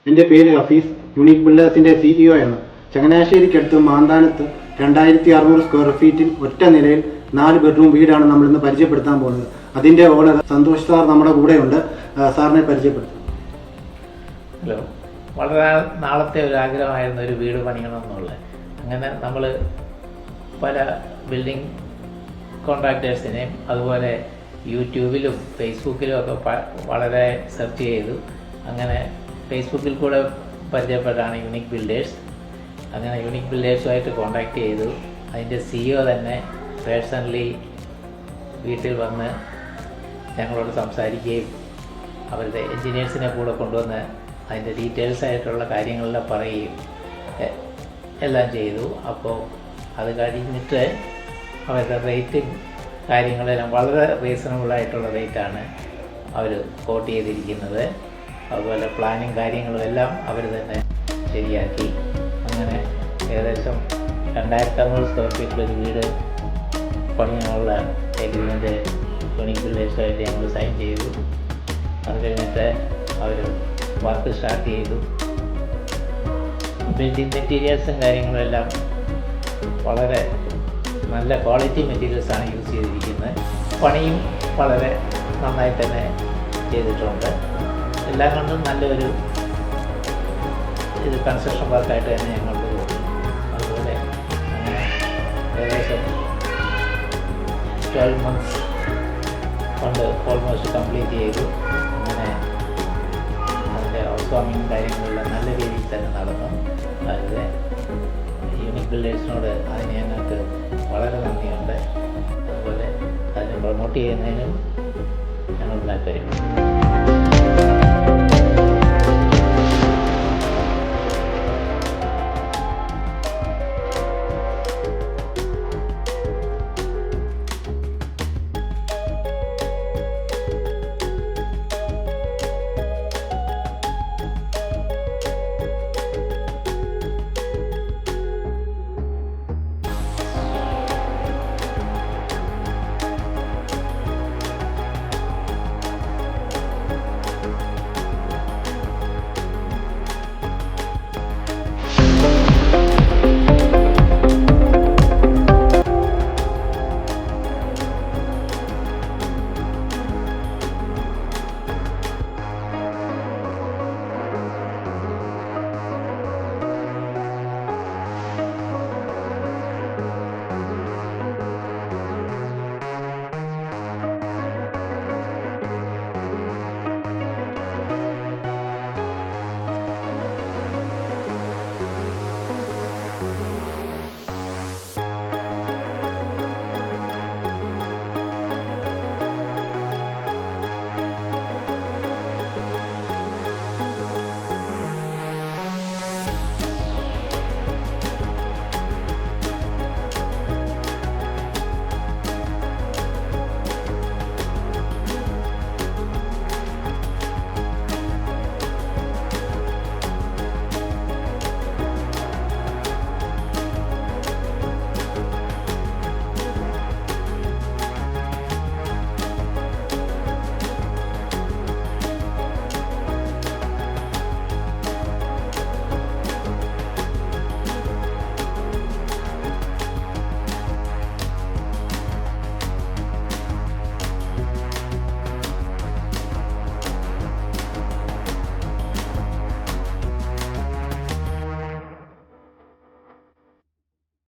എൻ്റെ പേര് Hafiz, unique ബിൽഡേഴ്സിൻ്റെ CEO ആണ്. ചങ്ങനാശ്ശേരിക്കടുത്ത് മാന്താനത്ത് 2600 സ്ക്വയർ ഫീറ്റിൽ ഒറ്റ നിലയിൽ 4 ബെഡ്റൂം വീടാണ് നമ്മളിന്ന് പരിചയപ്പെടുത്താൻ പോകുന്നത്. അതിൻ്റെ ഓണർ സന്തോഷ് സാർ നമ്മുടെ കൂടെയുണ്ട്. സാറിനെ പരിചയപ്പെടുത്തും. ഹലോ. വളരെ നാളത്തെ ഒരു ആഗ്രഹമായിരുന്നു ഒരു വീട് പണിയണമെന്നുള്ളത്. അങ്ങനെ നമ്മൾ പല ബിൽഡിംഗ് കോൺട്രാക്ടേഴ്സിനെയും അതുപോലെ യൂട്യൂബിലും ഫേസ്ബുക്കിലും ഒക്കെ വളരെ സെർച്ച് ചെയ്തു. അങ്ങനെ ഫേസ്ബുക്കിൽ കൂടെ പരിചയപ്പെട്ടാണ് യൂണിക് ബിൽഡേഴ്സ്. അങ്ങനെ യൂണിക് ബിൽഡേഴ്സുമായിട്ട് കോൺടാക്ട് ചെയ്തു. അതിൻ്റെ CEO തന്നെ പേഴ്സണലി വീട്ടിൽ വന്ന് ഞങ്ങളോട് സംസാരിക്കുകയും അവരുടെ എൻജിനീയേഴ്സിനെ കൂടെ കൊണ്ടുവന്ന് അതിൻ്റെ ഡീറ്റെയിൽസ് ആയിട്ടുള്ള കാര്യങ്ങളെല്ലാം പറയുകയും എല്ലാം ചെയ്തു. അപ്പോൾ അത് കഴിഞ്ഞിട്ട് അവരുടെ റേറ്റും കാര്യങ്ങളെല്ലാം വളരെ റീസണബിളായിട്ടുള്ള റേറ്റാണ് അവർ കോട്ട് ചെയ്തിരിക്കുന്നത്. അതുപോലെ പ്ലാനിങ് കാര്യങ്ങളും എല്ലാം അവർ തന്നെ ശരിയാക്കി. അങ്ങനെ ഏകദേശം 2500 സ്ക്വയർ ഫീറ്റിലൊരു വീട് പണിയാനുള്ള എഗ്രിമെൻ്റ് യൂണിക് ബിൽഡേഴ്സുമായിട്ട് ഞങ്ങൾ സൈൻ ചെയ്തു. അത് കഴിഞ്ഞിട്ട് അവർ വർക്ക് സ്റ്റാർട്ട് ചെയ്തു. ബിൽഡിംഗ് മെറ്റീരിയൽസും കാര്യങ്ങളെല്ലാം വളരെ നല്ല ക്വാളിറ്റി മെറ്റീരിയൽസാണ് യൂസ് ചെയ്തിരിക്കുന്നത്. പണിയും വളരെ നന്നായി തന്നെ ചെയ്തിട്ടുണ്ട്. എല്ലാം കൊണ്ടും നല്ലൊരു കൺസ്ട്രക്ഷൻ വർക്കായിട്ട് തന്നെ ഞങ്ങൾക്ക് തോന്നി. അതുപോലെ അങ്ങനെ ഏകദേശം 12 months കൊണ്ട് ഓൾമോസ്റ്റ് കംപ്ലീറ്റ് ചെയ്തു. അങ്ങനെ അതിൻ്റെ ഹൗസ് വാമിങ് കാര്യങ്ങളെല്ലാം നല്ല രീതിയിൽ തന്നെ നടന്നു. അതായത് യൂണിക് ബിൽഡേഴ്സിനോട് അതിന് ഞങ്ങൾക്ക് വളരെ നന്ദിയുണ്ട്. അതുപോലെ അതിനെ പ്രൊമോട്ട് ചെയ്യുന്നതിനും ഞങ്ങൾ താല്പര്യമുണ്ട്.